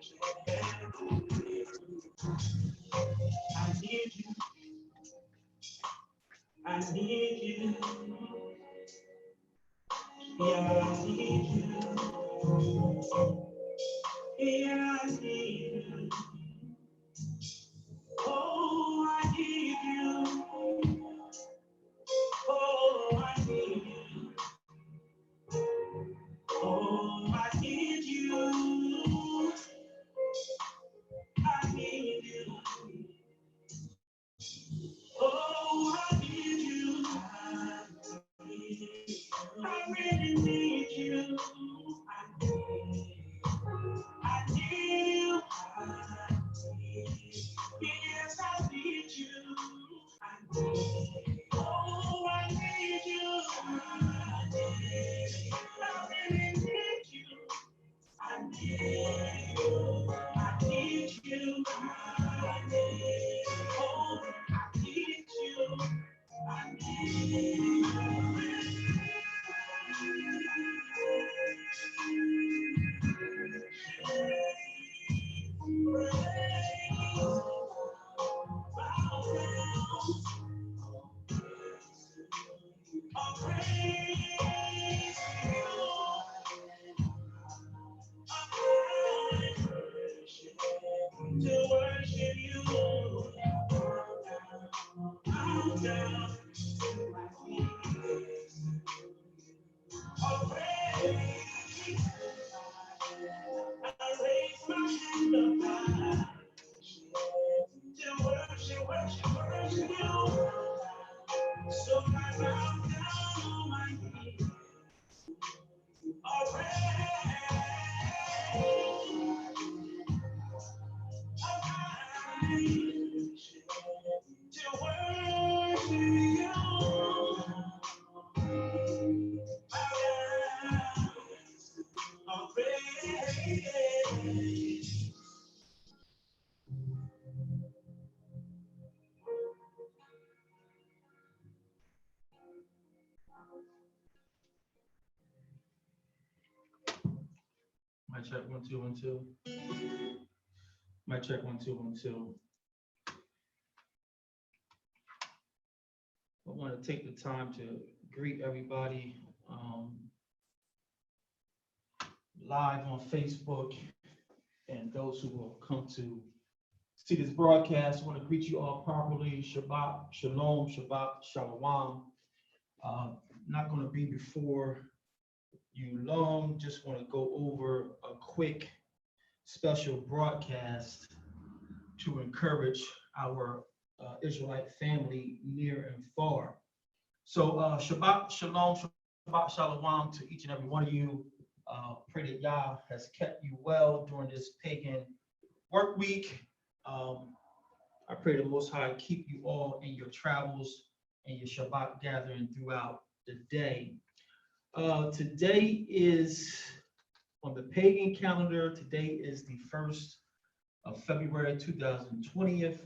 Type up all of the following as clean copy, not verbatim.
I need you. I need you. Yeah, I need you. Yeah, I need you. Oh, I need you. Oh, I need you. Oh, I need you. I need you. Oh, I need you. I really need you. I need you. Yes, I need you. I need. Oh, I need you. I really need you. I need you. I need you. I need. Oh, I need you. I need to worship you. Bow down to my knees. Oh, praise. I raise my hand up high to worship you. So I bow down on my knees. Oh, to worship you. Oh, praise. Mic check 1 2 1 2. Mic check 1 2 1 2. I want to take the time to greet everybody live on Facebook and those who will come to see this broadcast. I want to greet you all properly. Shabbat Shalom, Shabbat Shalom. Not going to be before you long. Just want to go over a quick special broadcast to encourage our Israelite family near and far. So Shabbat Shalom, Shabbat Shalom to each and every one of you. Pray that Yah has kept you well during this pagan work week. I pray the Most High keep you all in your travels and your Shabbat gathering throughout the day. Today is on the pagan calendar. Today is the 1st of February 2020.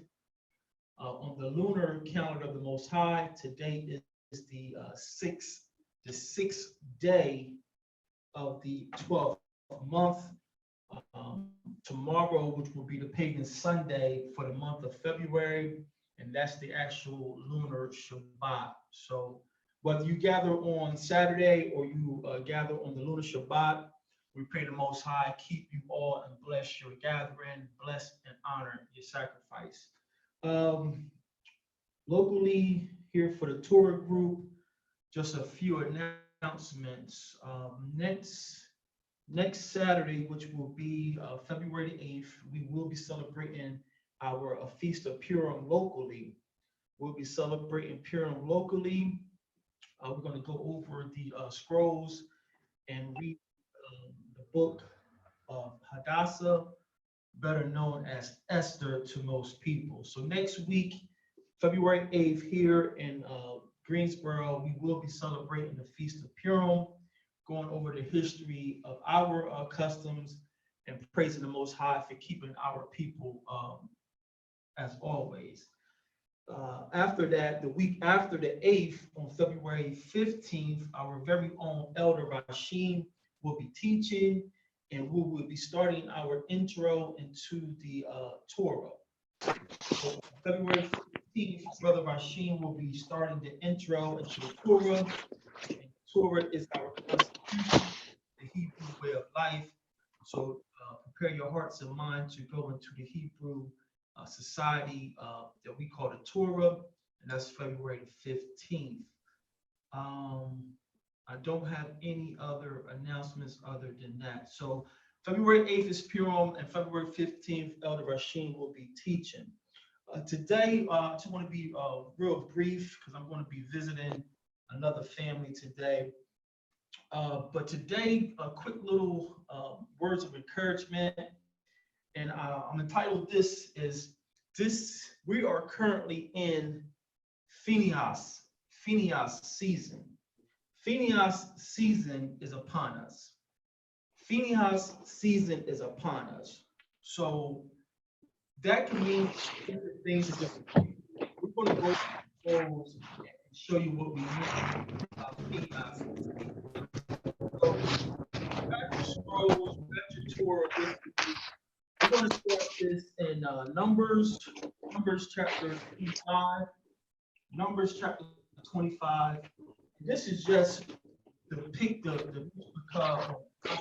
On the lunar calendar of the Most High, today is the sixth day of the 12th month. Tomorrow, which will be the pagan Sunday for the month of February, and that's the actual lunar Shabbat. So whether you gather on Saturday or you gather on the lunar Shabbat, we pray the Most High keep you all and bless your gathering, bless and honor your sacrifice. Locally here for the Torah group, just a few announcements. Next Saturday, which will be February 8th, we will be celebrating our Feast of Purim locally. We'll be celebrating Purim locally. We're going to go over the scrolls and read the book of Hadassah, better known as Esther to most people. So next week, February 8th, here in Greensboro, we will be celebrating the Feast of Purim, going over the history of our customs and praising the Most High for keeping our people as always. After that, the week after the 8th, on February 15th, our very own Elder Rashim will be teaching, and we will be starting our intro into the Torah. So February 15th, Brother Rasheen will be starting the intro into the Torah. And Torah is our constitution, the Hebrew way of life. So prepare your hearts and minds to go into the Hebrew society that we call the Torah, and that's February 15th. I don't have any other announcements other than that. So February 8th is Purim, and February 15th, Elder Rasheen will be teaching. Today, I just want to be real brief because I'm going to be visiting another family today. But today, a quick little words of encouragement, and I'm entitled this. We are currently in Phinehas season. Phinehas season is upon us. Phinehas season is upon us. So that can mean different things to different people. We're going to go through and show you what we mean about Phinehas. So, got your scrolls, got your Torah with you. We're going to start this in Numbers chapter 25. Numbers chapter 25. This is just to pick the Shabbat up. Pick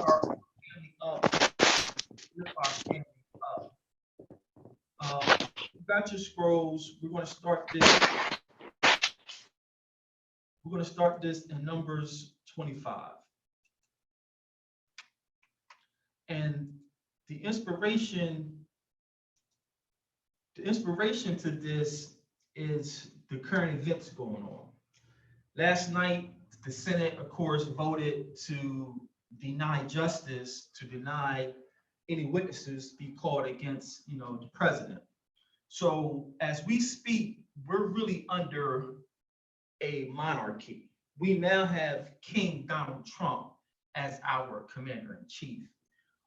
our family up. Lift our family up. You got your scrolls. We're going to start this. We're going to start this in Numbers 25. And the inspiration to this is the current events going on. Last night, the Senate, of course, voted to deny justice, to deny any witnesses be called against, the president. So as we speak, we're really under a monarchy. We now have King Donald Trump as our commander-in-chief.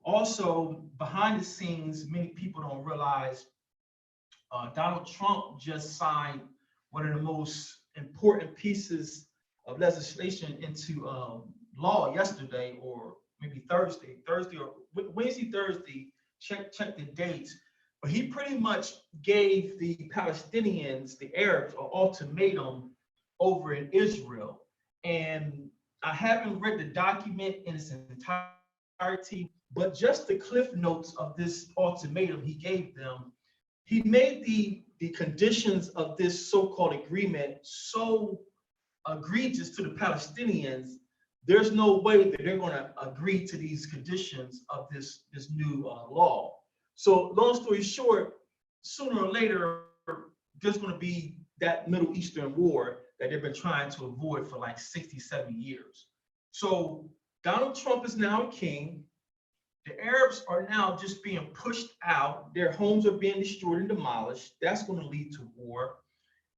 Also, behind the scenes, many people don't realize Donald Trump just signed one of the most important pieces of legislation into law yesterday, or maybe Thursday or Wednesday, Thursday. Check the dates. But he pretty much gave the Palestinians, the Arabs, an ultimatum over in Israel. And I haven't read the document in its entirety, but just the cliff notes of this ultimatum he gave them. He made the conditions of this so-called agreement so egregious to the Palestinians. There's no way that they're going to agree to these conditions of this new law. So long story short, sooner or later, there's going to be that Middle Eastern war that they've been trying to avoid for like 60, 70 years. So Donald Trump is now king. The Arabs are now just being pushed out. Their homes are being destroyed and demolished. That's going to lead to war.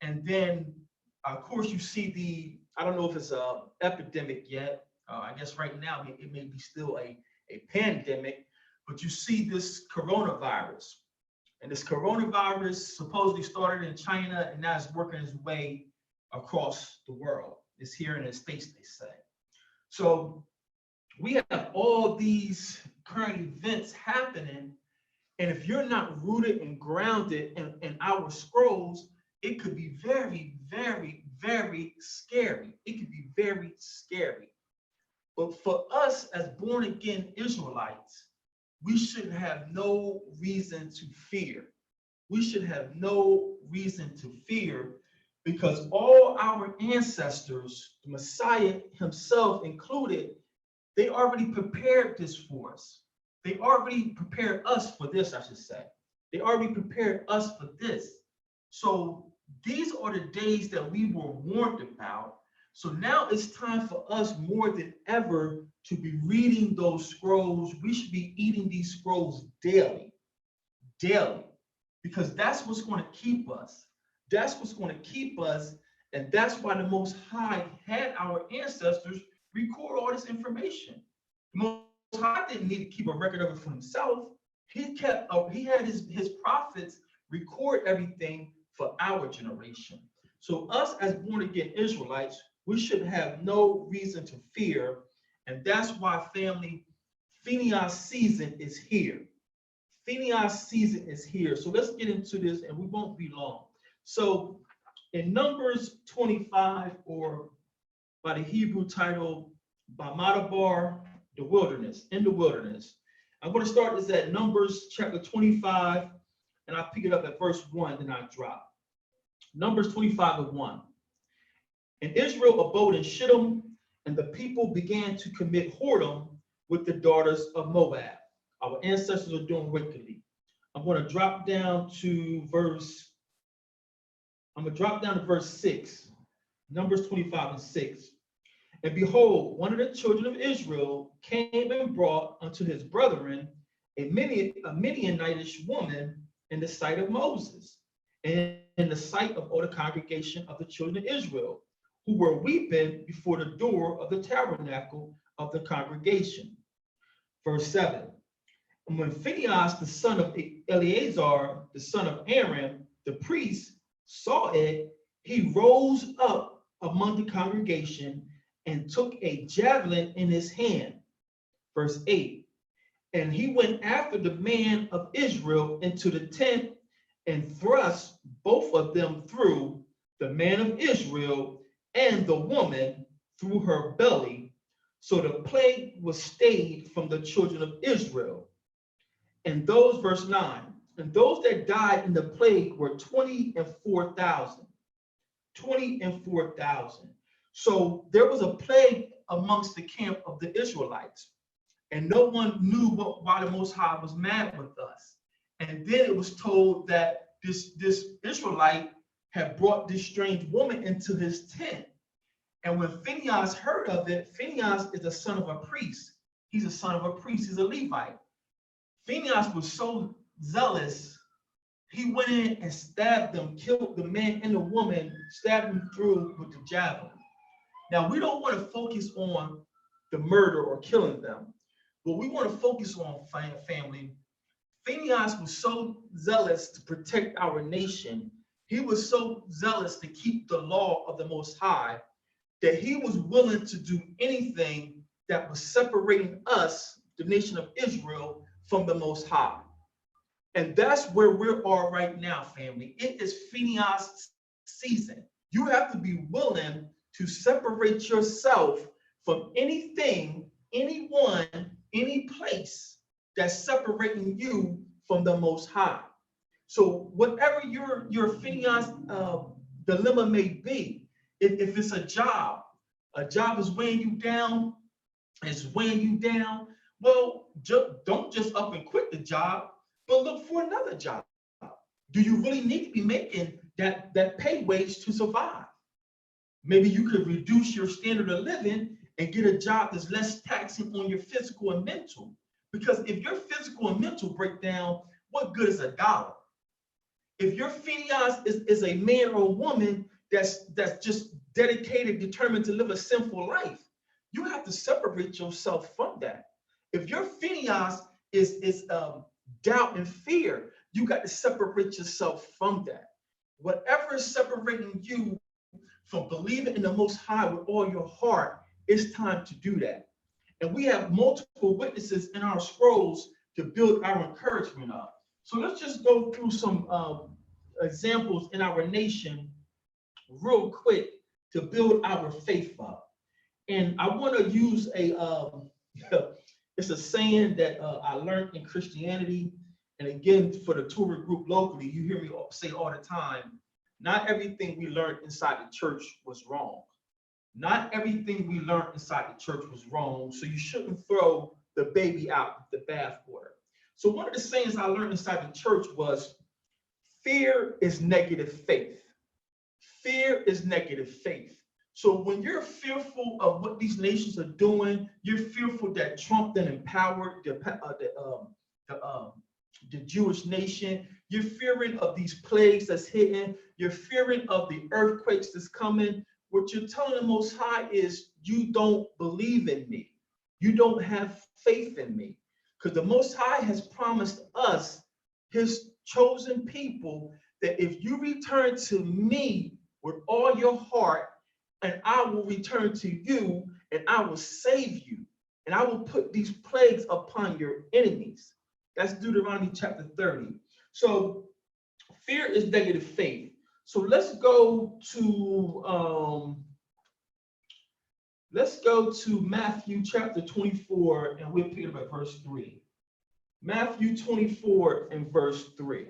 And then, of course, you see I don't know if it's an epidemic yet. I guess right now it may be still a pandemic, but you see this coronavirus. And this coronavirus supposedly started in China and now it's working its way across the world. It's here in the States, they say. So we have all these current events happening, and if you're not rooted and grounded in our scrolls, it could be very, very, very scary. It could be very scary. But for us as born again Israelites, we should have no reason to fear. We should have no reason to fear, because all our ancestors, the Messiah himself included, they already prepared this for us. They already prepared us for this, I should say. They already prepared us for this. So these are the days that we were warned about. So now it's time for us more than ever to be reading those scrolls. We should be eating these scrolls daily, because that's what's going to keep us. That's what's going to keep us. And that's why the Most High had our ancestors record all this information. The Most High didn't need to keep a record of it for himself. He had his prophets record everything for our generation. So us as born again Israelites, we should have no reason to fear, And that's why, family, Phinehas' season is here. Phinehas' season is here. So let's get into this, and we won't be long. So in Numbers 25, or by the Hebrew title, Bamadabar, the wilderness, in the wilderness. I'm going to start this at Numbers chapter 25, and I pick it up at verse 1, then I drop. Numbers 25:1. And Israel abode in Shittim, and the people began to commit whoredom with the daughters of Moab. Our ancestors are doing wickedly. I'm going to drop down to verse 6. Numbers 25:6. And behold, one of the children of Israel came and brought unto his brethren a Midianitish woman in the sight of Moses, and in the sight of all the congregation of the children of Israel, who were weeping before the door of the tabernacle of the congregation. Verse 7. And when Phinehas, the son of Eleazar, the son of Aaron, the priest, saw it, he rose up among the congregation and took a javelin in his hand. Verse 8. And he went after the man of Israel into the tent and thrust both of them through, the man of Israel and the woman through her belly. So the plague was stayed from the children of Israel. And those, verse 9, and those that died in the plague were 24,000. 24,000. So there was a plague amongst the camp of the Israelites, and no one knew why the Most High was mad with us. And then it was told that this Israelite had brought this strange woman into his tent. And when Phinehas heard of it, Phinehas is the son of a priest. He's a son of a priest. He's a Levite. Phinehas was so zealous, he went in and stabbed them, killed the man and the woman, stabbed them through with the javelin. Now, we don't want to focus on the murder or killing them, but we want to focus on family. Phinehas was so zealous to protect our nation. He was so zealous to keep the law of the Most High that he was willing to do anything that was separating us, the nation of Israel, from the Most High. And that's where we are right now, family. It is Phinehas' season. You have to be willing to separate yourself from anything, anyone, any place that's separating you from the Most High. So whatever your Phinehas dilemma may be, if it's a job is weighing you down, well, don't just up and quit the job, but look for another job. Do you really need to be making that pay wage to survive? Maybe you could reduce your standard of living and get a job that's less taxing on your physical and mental. Because if your physical and mental break down, what good is a dollar? If your Phinehas is a man or a woman that's just dedicated, determined to live a sinful life, you have to separate yourself from that. If your Phinehas is doubt and fear, you got to separate yourself from that. Whatever is separating you from believing in the Most High with all your heart, it's time to do that. And we have multiple witnesses in our scrolls to build our encouragement up. So let's just go through some examples in our nation real quick to build our faith up. And I want to use it's a saying that I learned in Christianity. And again, for the Torah group locally, you hear me say all the time, not everything we learned inside the church was wrong. Not everything we learned inside the church was wrong. So you shouldn't throw the baby out with the bathwater. So one of the sayings I learned inside the church was, fear is negative faith. Fear is negative faith. So when you're fearful of what these nations are doing, you're fearful that Trump then empowered the Jewish nation. You're fearing of these plagues that's hitting. You're fearing of the earthquakes that's coming. What you're telling the Most High is, you don't believe in me. You don't have faith in me. Because the Most High has promised us, his chosen people, that if you return to me with all your heart, and I will return to you, and I will save you. and I will put these plagues upon your enemies. That's Deuteronomy chapter 30. So fear is negative faith. So let's go to Matthew chapter 24, and we'll pick it up at verse 3. Matthew 24 and verse 3.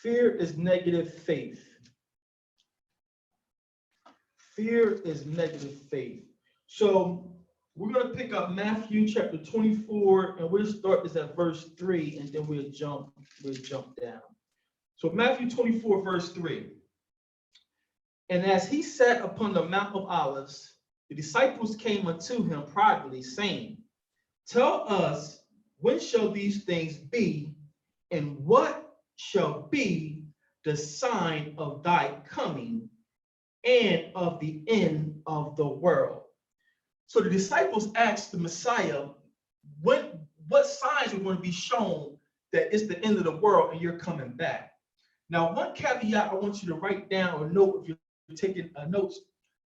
Fear is negative faith. Fear is negative faith. So we're going to pick up Matthew chapter 24, and we'll start this at verse 3, and then we'll jump down. So Matthew 24, verse 3. And as he sat upon the Mount of Olives, the disciples came unto him privately, saying, Tell us, when shall these things be, and what shall be the sign of thy coming and of the end of the world? So the disciples asked the Messiah, what signs are going to be shown that it's the end of the world and you're coming back? Now, one caveat I want you to write down or note if you're taking notes.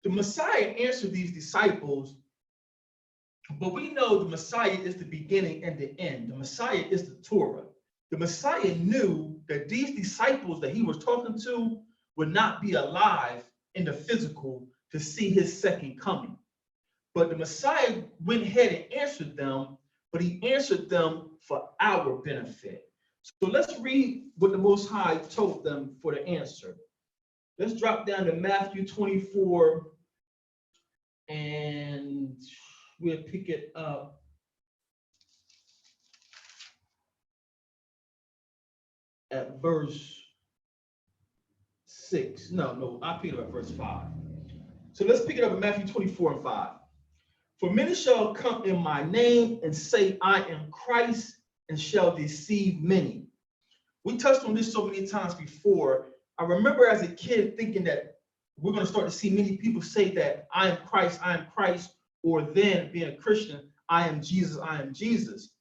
The Messiah answered these disciples, but we know the Messiah is the beginning and the end. The Messiah is the Torah. The Messiah knew that these disciples that he was talking to would not be alive in the physical to see his second coming. But the Messiah went ahead and answered them, but he answered them for our benefit. So let's read what the Most High told them for the answer. Let's drop down to Matthew 24, and we'll pick it up at verse 6. No, I pick it up at verse 5. So let's pick it up at Matthew 24 and 5. For many shall come in my name and say, I am Christ, and shall deceive many. We touched on this so many times before. I remember as a kid thinking that we're going to start to see many people say that I am Christ, or then being a Christian, I am Jesus, I am Jesus.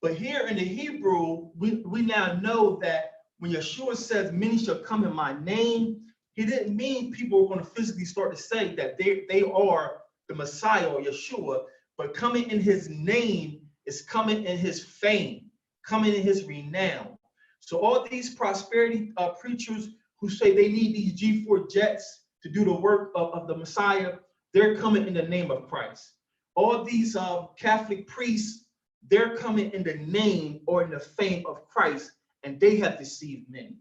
But here in the Hebrew, we now know that when Yeshua says many shall come in my name, he didn't mean people are going to physically start to say that they are the Messiah or Yeshua, but coming in his name is coming in his fame, coming in his renown. So all these prosperity preachers who say they need these G4 jets to do the work of the Messiah, they're coming in the name of Christ. All these Catholic priests, they're coming in the name or in the fame of Christ, and they have deceived many.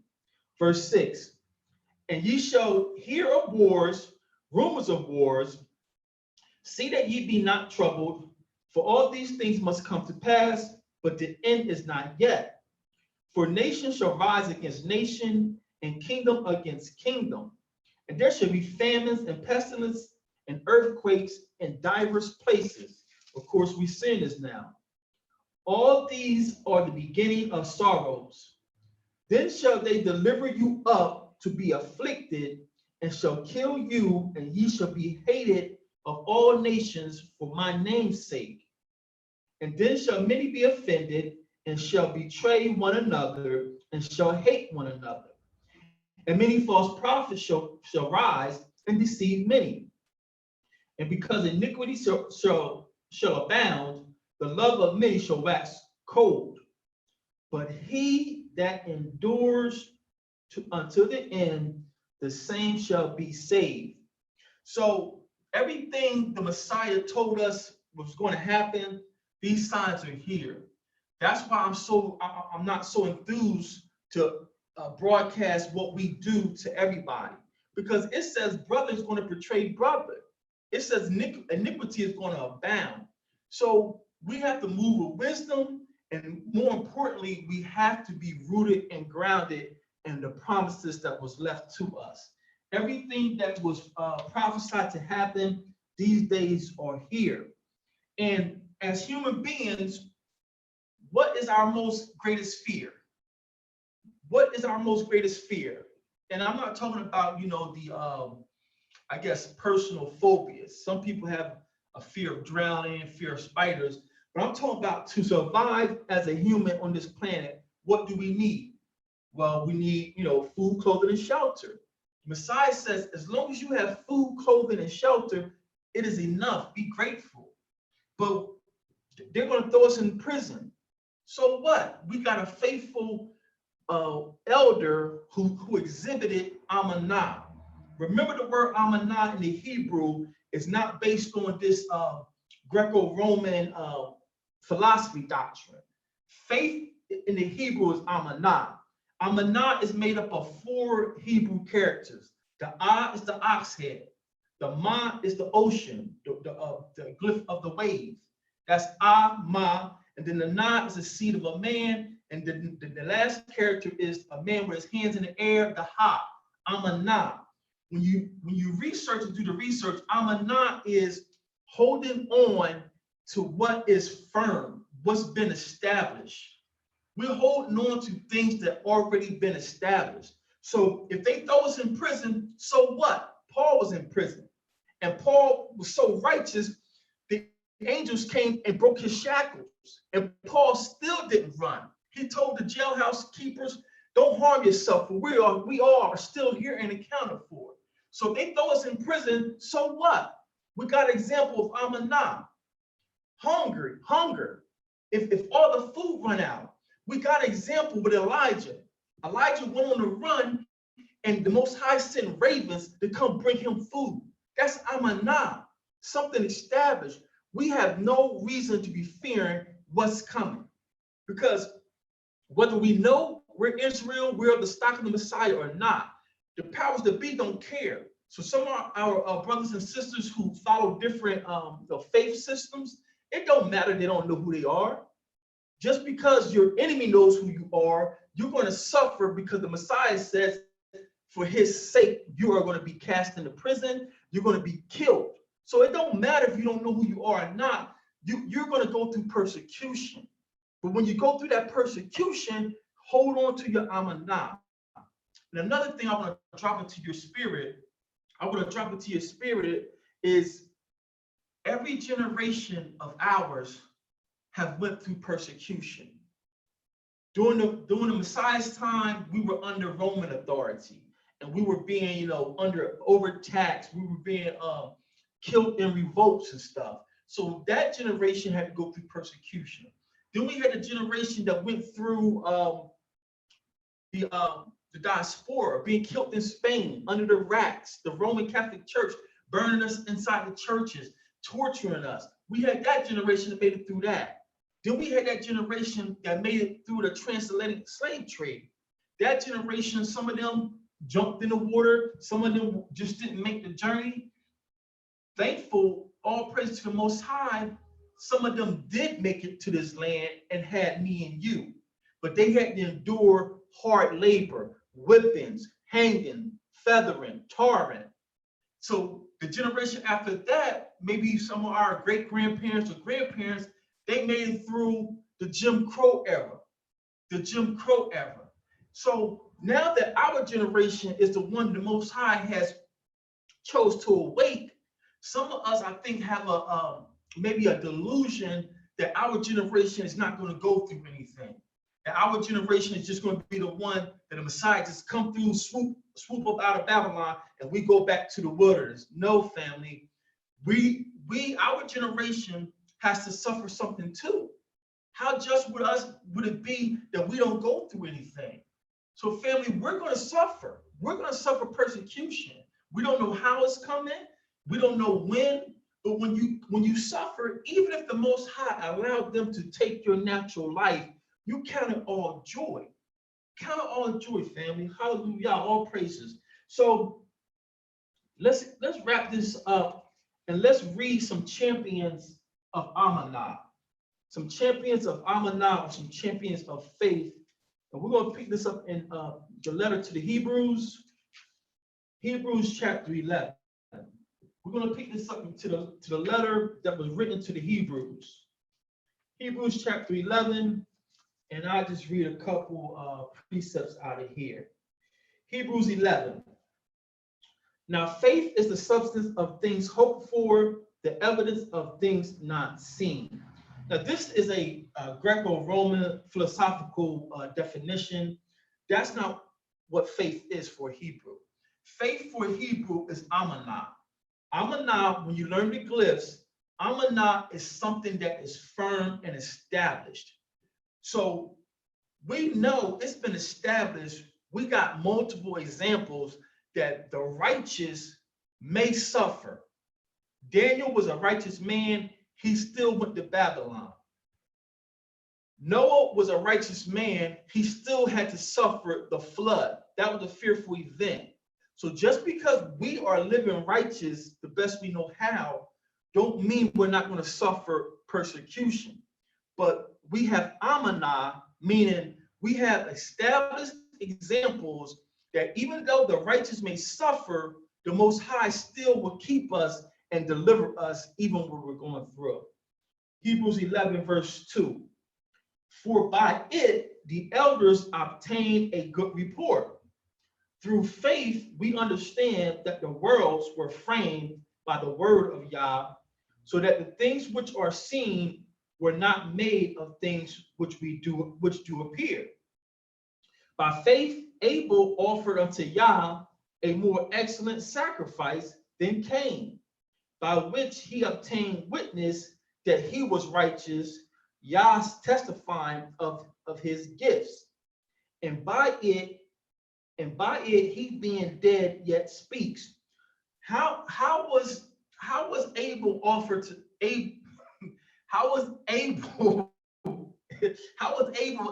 Verse 6, and ye shall hear of wars, rumors of wars. See that ye be not troubled, for all these things must come to pass, but the end is not yet. For nation shall rise against nation, and kingdom against kingdom. And there shall be famines and pestilence and earthquakes in diverse places. Of course, we see this now. All these are the beginning of sorrows. Then shall they deliver you up to be afflicted, and shall kill you, and ye shall be hated of all nations for my name's sake. And then shall many be offended, and shall betray one another, and shall hate one another. And many false prophets shall rise and deceive many. And because iniquity shall abound, the love of many shall wax cold. But he that endures until the end, the same shall be saved. So everything the Messiah told us was going to happen, these signs are here. That's why I'm not so enthused to broadcast what we do to everybody, because it says brother is going to betray brother. It says iniquity is going to abound. So we have to move with wisdom, and more importantly, we have to be rooted and grounded in the promises that was left to us. Everything that was prophesied to happen, these days are here. And as human beings, what is our most greatest fear? What is our most greatest fear? And I'm not talking about, I guess, personal phobias. Some people have a fear of drowning, fear of spiders, But I'm talking about to survive as a human on this planet, what do we need? Well, we need, food, clothing, and shelter. Messiah says, as long as you have food, clothing, and shelter, it is enough. Be grateful. But they're going to throw us in prison. So what? We got a faithful elder who exhibited amanah. Remember, the word amanah in the Hebrew is not based on this Greco-Roman philosophy doctrine. Faith in the Hebrew is amanah. Amanah is made up of 4 Hebrew characters. The Ah is the ox head. The Ma is the ocean, the glyph of the wave. That's Ah, Ma. And then the Na is the seed of a man. And the last character is a man with his hands in the air, the Ha, Amanah. When you research and do the research, Amanah is holding on to what is firm, what's been established. We're holding on to things that already been established. So if they throw us in prison, so what? Paul was in prison. And Paul was so righteous, the angels came and broke his shackles. And Paul still didn't run. He told the jailhouse keepers, don't harm yourself, for we all are still here and accounted for. So if they throw us in prison, so what? We got an example of Amanah. Hunger. If all the food run out, we got an example with Elijah. Elijah went on the run, and the Most High sent ravens to come bring him food. That's Amanah, something established. We have no reason to be fearing what's coming, because whether we know we're Israel, we're of the stock of the Messiah or not, the powers that be don't care. So some of our brothers and sisters who follow different faith systems, it don't matter. They don't know who they are. Just because your enemy knows who you are, you're going to suffer, because the Messiah says, for his sake, you are going to be cast into prison. You're going to be killed. So it don't matter if you don't know who you are or not. You're going to go through persecution. But when you go through that persecution, hold on to your amanah. And another thing I want to drop into your spirit, is every generation of ours have went through persecution. During the Messiah's time, we were under Roman authority, and we were being, overtaxed. We were being killed in revolts and stuff. So that generation had to go through persecution. Then we had a generation that went through the diaspora, being killed in Spain under the racks, the Roman Catholic Church burning us inside the churches, torturing us. We had that generation that made it through that. Then we had that generation that made it through the transatlantic slave trade. That generation, some of them jumped in the water, some of them just didn't make the journey. Thankful, all praise to the Most High, some of them did make it to this land and had me and you. But they had to endure hard labor, whippings, hanging, feathering, tarring. So the generation after that, maybe some of our great-grandparents or grandparents, they made it through the Jim Crow era. So now that our generation is the one the Most High has chose to awake, some of us, I think, have maybe a delusion that our generation is not going to go through anything. That our generation is just going to be the one that the Messiah just come through, swoop up out of Babylon, and we go back to the wilderness. No, family. Our generation has to suffer something too. How just would it be that we don't go through anything? So, family, we're going to suffer. We're going to suffer persecution. We don't know how it's coming. We don't know when. But when you suffer, even if the Most High allowed them to take your natural life, you count it all joy. Count it all joy, family. Hallelujah. All praises. So let's wrap this up and let's read some champions of Amanah. Some champions of Amanah, or some champions of faith. And we're going to pick this up in the letter to the Hebrews chapter 11. We're going to pick this up to the letter that was written to the Hebrews. Hebrews chapter 11, and I'll just read a couple precepts out of here. Hebrews 11. Now faith is the substance of things hoped for, the evidence of things not seen. Now, this is a Greco-Roman philosophical definition. That's not what faith is for Hebrew. Faith for Hebrew is amanah. Amanah, when you learn the glyphs, amanah is something that is firm and established. So we know it's been established. We got multiple examples that the righteous may suffer. Daniel was a righteous man. He still went to Babylon. Noah was a righteous man. He still had to suffer the flood. That was a fearful event. So just because we are living righteous the best we know how, don't mean we're not going to suffer persecution. But we have amanah, meaning we have established examples that even though the righteous may suffer, the Most High still will keep us and deliver us even when we're going through. Hebrews 11, verse 2. For by it the elders obtained a good report. Through faith, we understand that the worlds were framed by the word of Yah, so that the things which are seen were not made of things which do appear. By faith, Abel offered unto Yah a more excellent sacrifice than Cain, by which he obtained witness that he was righteous, Yah testifying of his gifts. And by it he being dead yet speaks. How was Abel offered to Abel? How was Abel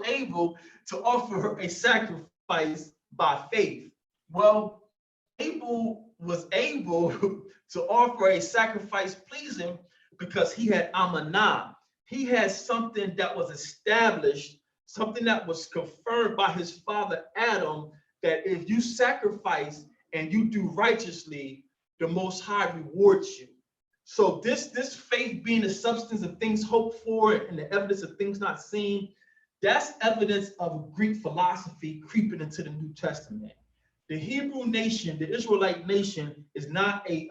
able to offer a sacrifice by faith? Well, Abel was able to offer a sacrifice pleasing because he had amanah. He had something that was established, something that was confirmed by his father Adam, that if you sacrifice and you do righteously, the Most High rewards you. So this faith being the substance of things hoped for and the evidence of things not seen, that's evidence of Greek philosophy creeping into the New Testament. The Hebrew nation, the Israelite nation, is not a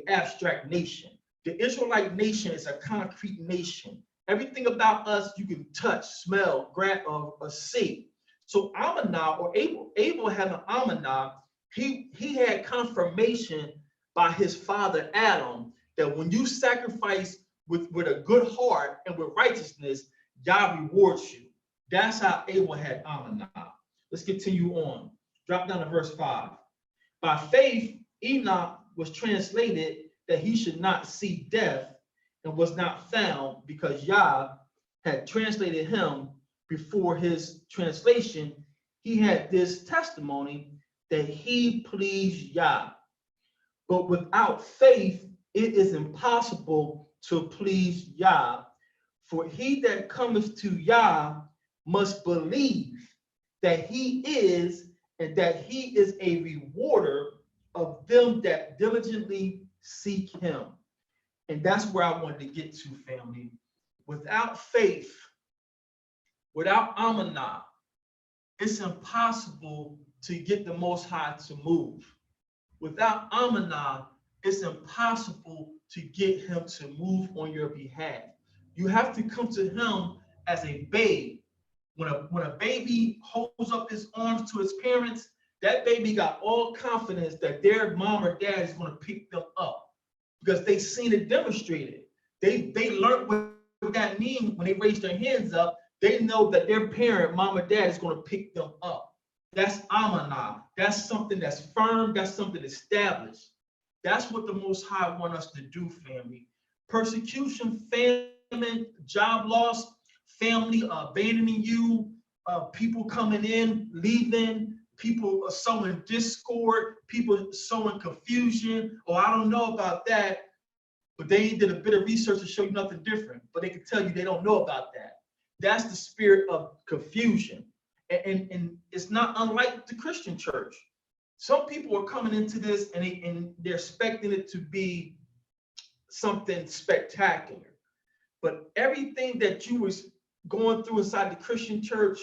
abstract nation. The Israelite nation is a concrete nation. Everything about us you can touch, smell, grab, or see. So amanah, or Abel had an amanah. He had confirmation by his father Adam that when you sacrifice with a good heart and with righteousness, Yah rewards you. That's how Abel had amanah. Let's continue on. Drop down to verse 5. By faith, Enoch was translated that he should not see death, and was not found, because Yah had translated him. Before his translation, he had this testimony that he pleased Yah. But without faith, it is impossible to please Yah. For he that cometh to Yah must believe that he is, and that he is a rewarder of them that diligently seek him. And that's where I wanted to get to, family. Without faith, without amanah, it's impossible to get the Most High to move. Without amanah, it's impossible to get him to move on your behalf. You have to come to him as a babe. When a baby holds up his arms to his parents, that baby got all confidence that their mom or dad is going to pick them up, because they seen it demonstrated. They learned what that means when they raise their hands up. They know that their parent, mom or dad, is going to pick them up. That's amanah. That's something that's firm. That's something established. That's what the Most High want us to do, family. Persecution, famine, job loss, family abandoning you, people coming in, leaving, people sowing discord, people sowing confusion. Oh, I don't know about that. But they did a bit of research to show you nothing different. But they can tell you they don't know about that. That's the spirit of confusion. And it's not unlike the Christian church. Some people are coming into this and they're expecting it to be something spectacular. But everything that you was going through inside the Christian church,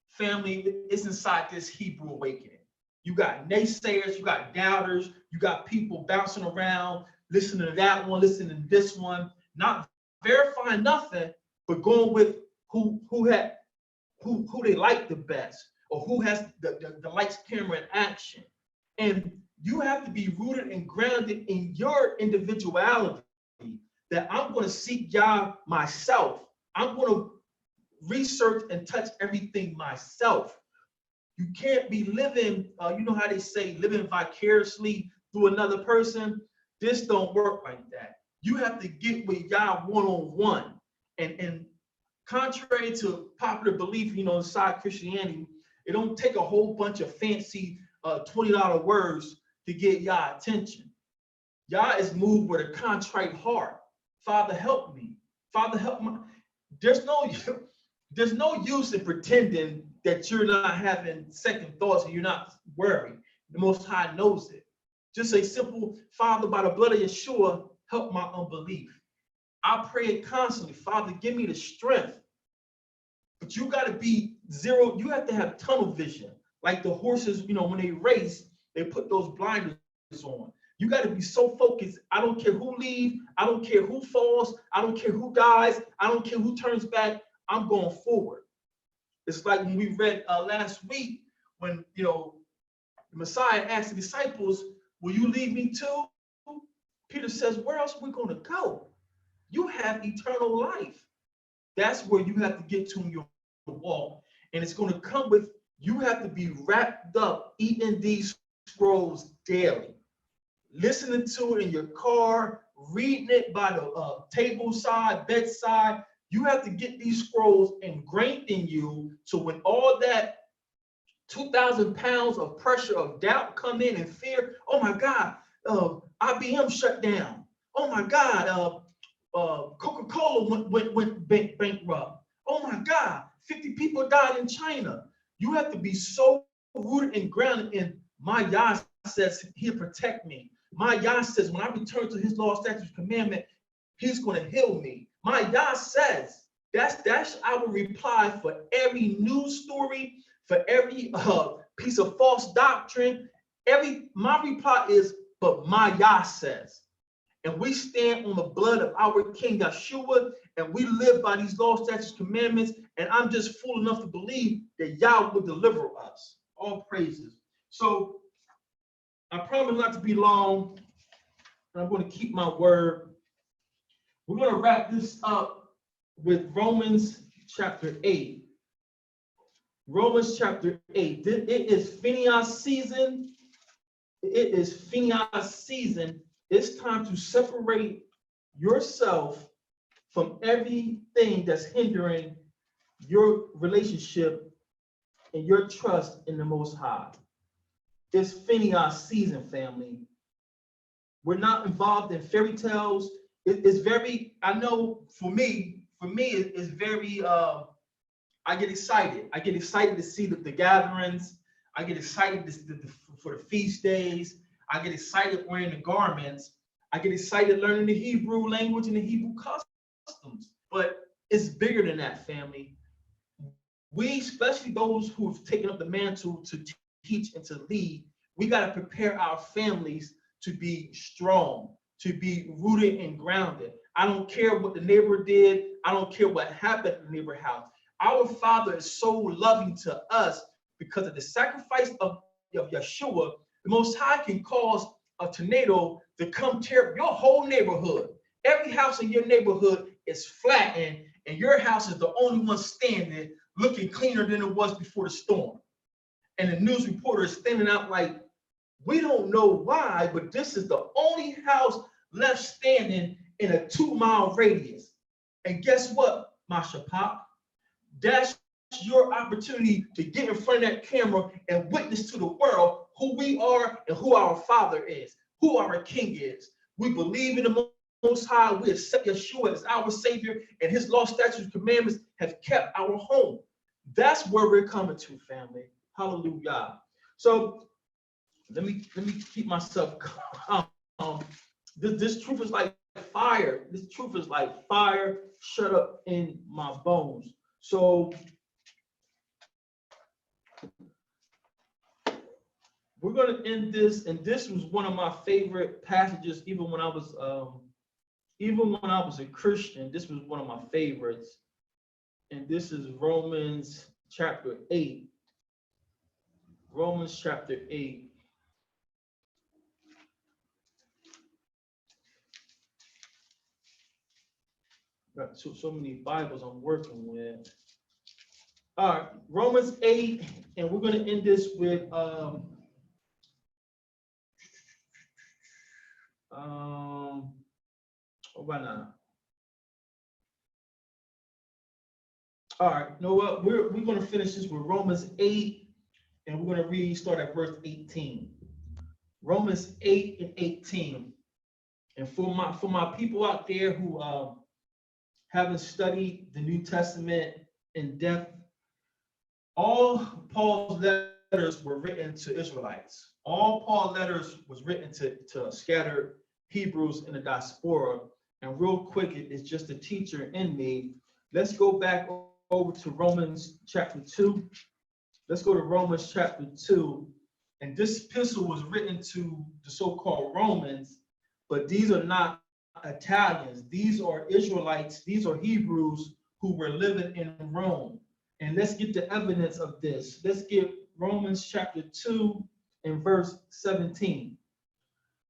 family, is inside this Hebrew awakening. You got naysayers, you got doubters, you got people bouncing around, listening to that one, listening to this one, not verifying nothing, but going with who they like the best, or who has the lights, camera, and action. And you have to be rooted and grounded in your individuality, that I'm going to seek Yah myself. I'm going to research and touch everything myself. You can't be living, you know how they say, living vicariously through another person. This don't work like that. You have to get with Yah one-on-one. And contrary to popular belief, inside Christianity, it don't take a whole bunch of fancy $20 words to get Yah attention. Yah is moved with a contrite heart. Father, help me. Father, help my. There's no use in pretending that you're not having second thoughts and you're not worried. The Most High knows it. Just a simple, Father, by the blood of Yeshua, help my unbelief. I pray it constantly. Father, give me the strength. But you got to be zero. You have to have tunnel vision. Like the horses, when they race, they put those blinders on. You got to be so focused. I don't care who leaves. I don't care who falls. I don't care who dies. I don't care who turns back. I'm going forward. It's like when we read last week when, the Messiah asked the disciples, will you leave me too? Peter says, where else are we going to go? You have eternal life. That's where you have to get to in your walk. And it's going to come with, you have to be wrapped up eating these scrolls daily. Listening to it in your car, reading it by the table side, bedside. You have to get these scrolls ingrained in you, so when all that 2,000 pounds of pressure of doubt come in and fear, oh my God, IBM shut down. Oh my God, Coca-Cola went bankrupt. Oh my God, 50 people died in China. You have to be so rooted and grounded in my Yah says he'll protect me. My Yah says when I return to his law, statutes, commandment, he's going to heal me. My Yah says that's our reply for every news story, for every piece of false doctrine. My reply is, but my Yah says. And we stand on the blood of our King Yeshua, and we live by these laws, statutes, commandments. And I'm just fool enough to believe that Yah will deliver us. All praises. So I promise not to be long. I'm going to keep my word. We're going to wrap this up with Romans chapter 8. Romans chapter 8. It is Phinehas season. It is Phinehas season. It's time to separate yourself from everything that's hindering your relationship and your trust in the Most High. It's Phinehas season, family. We're not involved in fairy tales. It's very, I know for me, it's very, I get excited. I get excited to see the gatherings. I get excited for the feast days. I get excited wearing the garments. I get excited learning the Hebrew language and the Hebrew customs. But it's bigger than that, family. We, especially those who have taken up the mantle to teach and to lead, we got to prepare our families to be strong, to be rooted and grounded. I don't care what the neighbor did. I don't care what happened in the neighbor house. Our Father is so loving to us because of the sacrifice of Yeshua. The Most High can cause a tornado to come tear up your whole neighborhood. Every house in your neighborhood is flattened, and your house is the only one standing, looking cleaner than it was before the storm. And the news reporter is standing out like, we don't know why, but this is the only house left standing in a 2-mile radius. And guess what, Masha Pop? That's your opportunity to get in front of that camera and witness to the world who we are and who our Father is, who our King is. We believe in the Most High. We accept Yeshua as our Savior, and his law, statutes, commandments have kept our home. That's where we're coming to, family. Hallelujah. So let me keep myself calm. This truth is like fire. This truth is like fire shut up in my bones. So we're going to end this, and this was one of my favorite passages, even when I was even when I was a Christian, this was one of my favorites. And this is Romans chapter 8. Romans chapter 8. Got so many Bibles I'm working with. All right, Romans 8, and we're going to end this with why not? All right, you know what? We're going to finish this with Romans 8, and we're going to start at verse 18. Romans 8 and 18. And for my people out there who haven't studied the New Testament in depth, all Paul's letters were written to Israelites. All Paul's letters was written to scattered Hebrews in the diaspora. And real quick, it's just a teacher in me. Let's go back over to Romans chapter 2. Let's go to Romans chapter 2. And this epistle was written to the so-called Romans, but these are not Italians. These are Israelites. These are Hebrews who were living in Rome. And let's get the evidence of this. Let's get Romans chapter 2 and verse 17.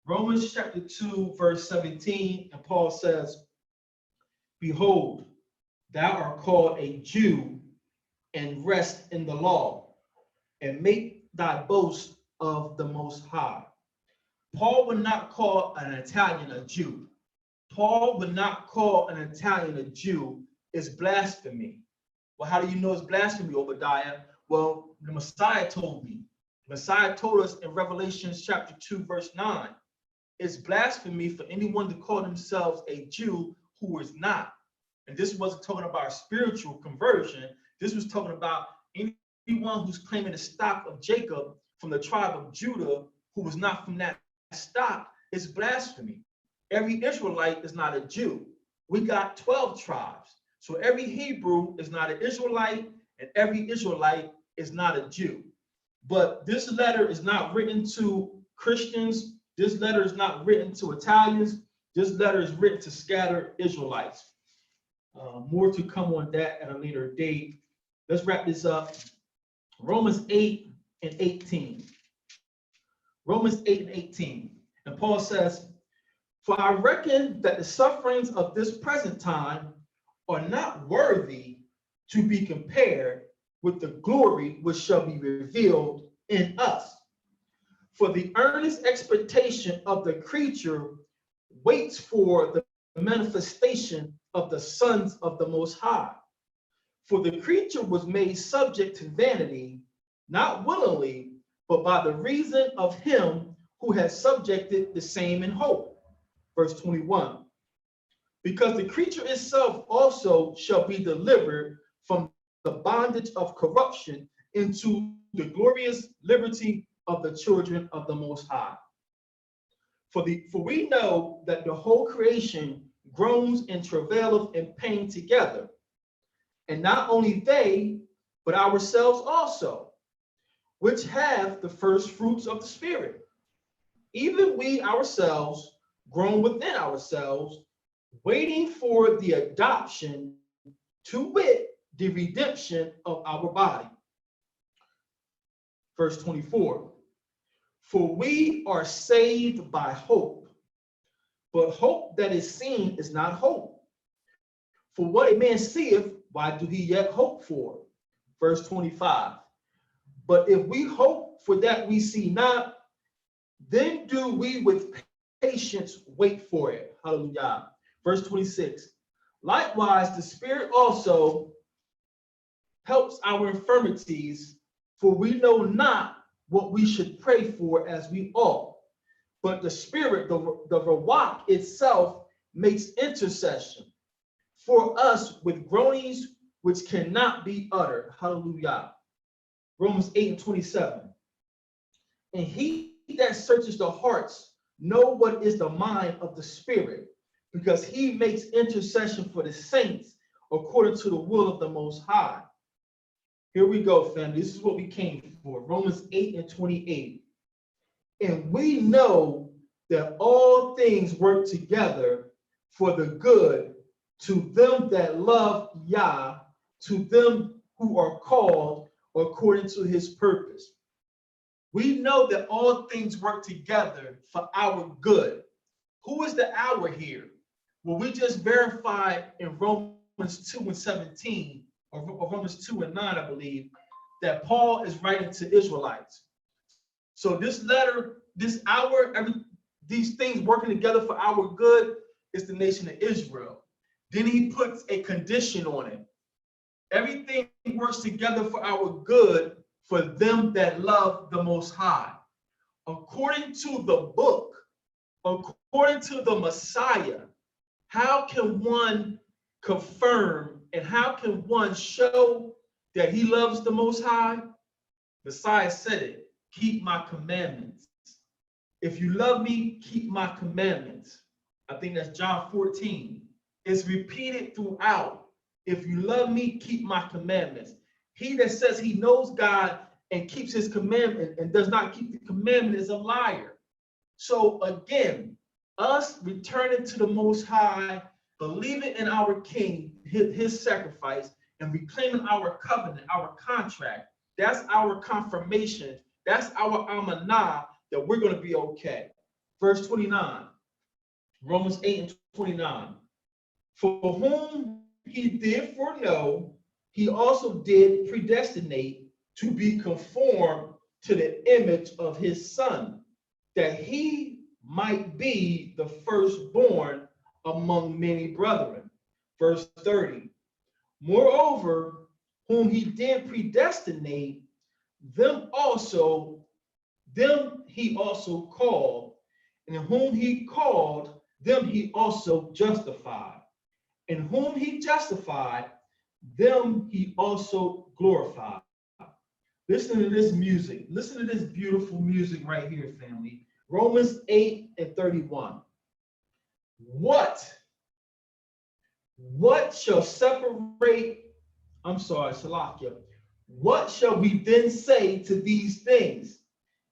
Romans chapter 2, verse 17, and Paul says, "Behold, thou art called a Jew, and rest in the law, and make thy boast of the Most High." Paul would not call an Italian a Jew. Paul would not call an Italian a Jew. It's blasphemy. Well, how do you know it's blasphemy, Obadiah? Well, the Messiah told me. The Messiah told us in Revelation chapter 2, verse 9. It's blasphemy for anyone to call themselves a Jew who is not. And this wasn't talking about spiritual conversion. This was talking about anyone who's claiming the stock of Jacob from the tribe of Judah who was not from that stock. Is blasphemy. Every Israelite is not a Jew. We got 12 tribes. So every Hebrew is not an Israelite, and every Israelite is not a Jew. But this letter is not written to Christians. This letter is not written to Italians. This letter is written to scattered Israelites. More to come on that at a later date. Let's wrap this up. Romans 8 and 18. Romans 8 and 18. And Paul says, "For I reckon that the sufferings of this present time are not worthy to be compared with the glory which shall be revealed in us. For the earnest expectation of the creature waits for the manifestation of the sons of the Most High. For the creature was made subject to vanity, not willingly, but by the reason of him who has subjected the same in hope." Verse 21. "Because the creature itself also shall be delivered from the bondage of corruption into the glorious liberty of the children of the Most High. For we know that the whole creation groans and travaileth in pain together, and not only they, but ourselves also, which have the first fruits of the Spirit. Even we ourselves groan within ourselves, waiting for the adoption, to wit, the redemption of our body." Verse 24. "For we are saved by hope, but hope that is seen is not hope. For what a man seeth, why do he yet hope for?" Verse 25. "But if we hope for that we see not, then do we with patience wait for it." Hallelujah. Verse 26. "Likewise, the Spirit also helps our infirmities, for we know not what we should pray for as we ought. But the Spirit, the Ruach itself, makes intercession for us with groanings which cannot be uttered." Hallelujah. Romans 8 and 27. "And he that searches the hearts know what is the mind of the Spirit, because he makes intercession for the saints according to the will of the Most High." Here we go, family. This is what we came for. Romans 8 and 28. "And we know that all things work together for the good to them that love Yah, to them who are called according to his purpose. We know that all things work together for our good. Who is the our here? Well, we just verified in Romans 2 and 17, or Romans 2 and 9, I believe, that Paul is writing to Israelites. So this letter, these things working together for our good is the nation of Israel. Then he puts a condition on it. Everything works together for our good for them that love the Most High. According to the book, according to the Messiah, how can one confirm and how can one show that he loves the Most High? Messiah said it, keep my commandments. If you love me, keep my commandments. I think that's John 14. It's repeated throughout. If you love me, keep my commandments. He that says he knows God and keeps his commandment and does not keep the commandment is a liar. So again, us returning to the Most High, believing in our King, his sacrifice, and reclaiming our covenant, our contract, that's our confirmation. That's our amanah that we're going to be okay. Verse 29, Romans 8 and 29. For whom he did foreknow, he also did predestinate to be conformed to the image of his Son, that he might be the firstborn among many brethren. Verse 30. Moreover, whom he did predestinate, them he also called, and whom he called, them he also justified, and whom he justified, them he also glorified. Listen to this music. Listen to this beautiful music right here, family. Romans 8 and 31. What shall separate, Salakia. What shall we then say to these things?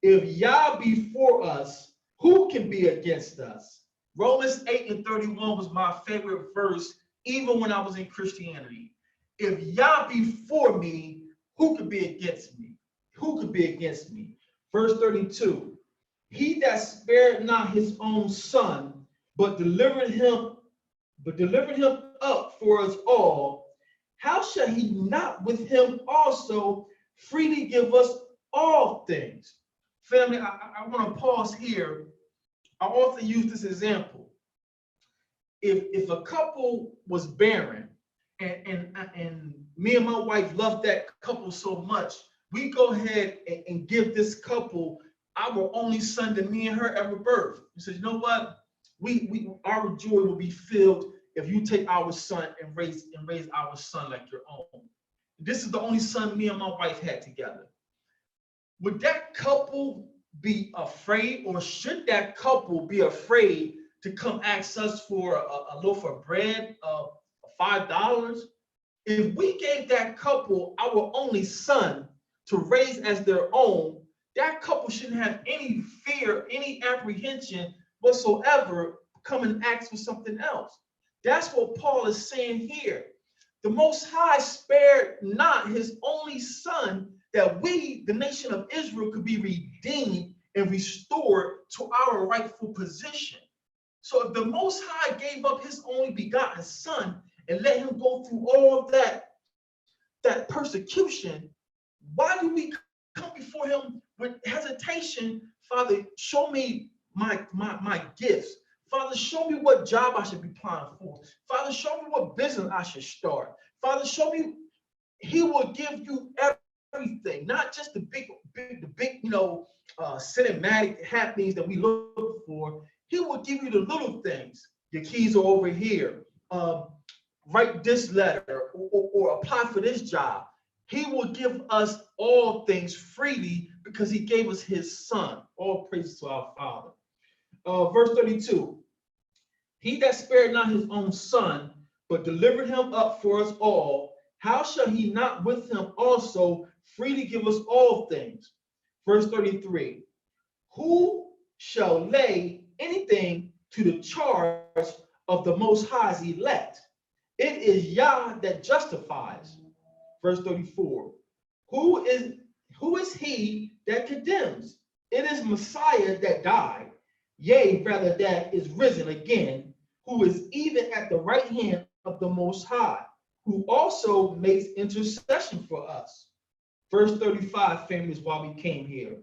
If Yah be for us, who can be against us? Romans 8 and 31 was my favorite verse, even when I was in Christianity. If Yah be for me, who could be against me? Who could be against me? Verse 32. He that spared not his own son, but delivered him up for us all, how shall he not with him also freely give us all things? Family, I want to pause here. I often use this example. If a couple was barren and me and my wife loved that couple so much, we go ahead and give this couple our only son that me and her ever birthed. We said, you know what? Our joy will be filled if you take our son and raise our son like your own. This is the only son me and my wife had together. Would that couple be afraid, or should that couple be afraid to come ask us for a loaf of bread of $5? If we gave that couple our only son to raise as their own, that couple shouldn't have any fear, any apprehension whatsoever come and ask for something else. That's what Paul is saying here. The Most High spared not his only son that we, the nation of Israel, could be redeemed and restored to our rightful position. So if the Most High gave up his only begotten son and let him go through all of that persecution, why do we come before him with hesitation? Father, show me my gifts. Father, show me what job I should be applying for. Father, show me what business I should start. Father, show me. He will give you everything, not just the big, cinematic happenings that we look for. He will give you the little things. Your keys are over here. Write this letter or apply for this job. He will give us all things freely because he gave us his son. All praise to our Father. Verse 32. He that spared not his own son, but delivered him up for us all, how shall he not with him also freely give us all things? Verse 33. Who shall lay anything to the charge of the Most High's elect. It is Yah that justifies. Verse 34. Who is he that condemns? It is Messiah that died, yea, rather that is risen again, who is even at the right hand of the Most High, who also makes intercession for us. Verse 35, family, is why we came here.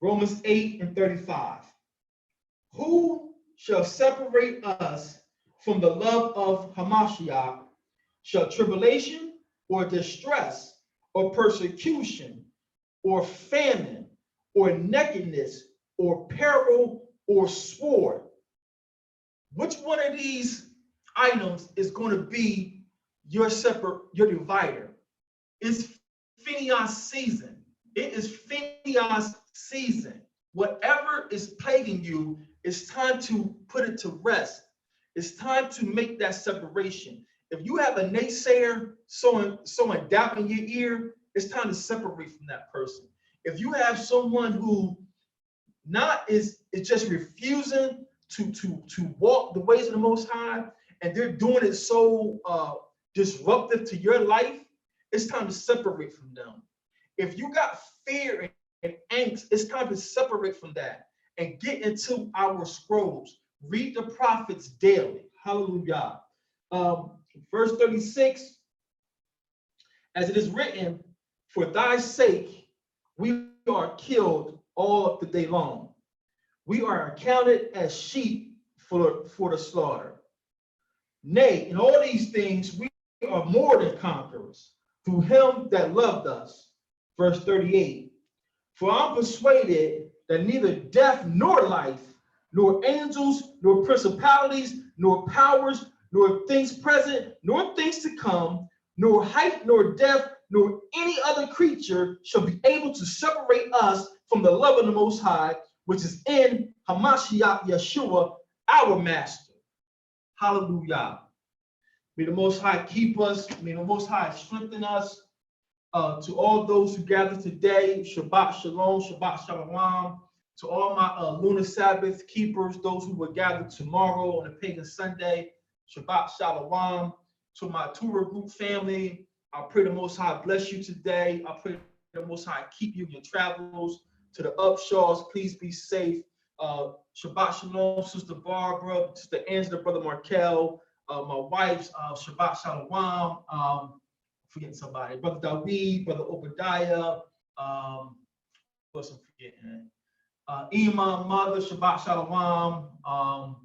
Romans 8 and 35. Who shall separate us from the love of Hamashiach? Shall tribulation or distress or persecution or famine or nakedness or peril or sword? Which one of these items is going to be your divider? It's Phinehas season. It is Phinehas season. Whatever is plaguing you, it's time to put it to rest. It's time to make that separation. If you have a naysayer sowing doubt in your ear, it's time to separate from that person. If you have someone who is just refusing to walk the ways of the Most High, and they're doing it so disruptive to your life, it's time to separate from them. If you got fear and angst, it's time to separate from that and get into our scrolls. Read the prophets daily. Hallelujah. Verse 36, as it is written, for thy sake we are killed all the day long. We are accounted as sheep for the slaughter. Nay, in all these things we are more than conquerors through him that loved us. Verse 38, for I'm persuaded that neither death nor life, nor angels, nor principalities, nor powers, nor things present, nor things to come, nor height, nor depth, nor any other creature shall be able to separate us from the love of the Most High, which is in Hamashiach Yeshua, our Master. Hallelujah. May the Most High keep us. May the Most High strengthen us. To all those who gather today, Shabbat Shalom, Shabbat Shalom. To all my lunar Sabbath keepers, those who will gather tomorrow on a pagan Sunday, Shabbat Shalom. To my Torah group family, I pray the Most High bless you today. I pray the Most High keep you in your travels. To the Upshaws, please be safe. Shabbat Shalom, Sister Barbara, Sister Angela, Brother Markel, my wife's Shabbat Shalom. Forgetting somebody, Brother Dawid, Brother Obadiah, what's I'm forgetting? Imam, Mother, Shabbat Shalom.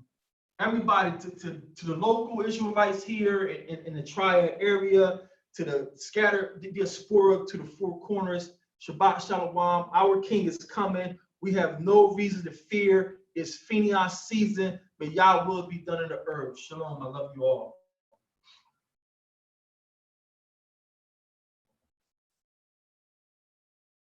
Everybody to the local Israelites here in the Triad area, to the scattered diaspora, to the four corners, Shabbat Shalom. Our King is coming. We have no reason to fear. It's Phinehas season, but Yah will be done in the earth. Shalom. I love you all.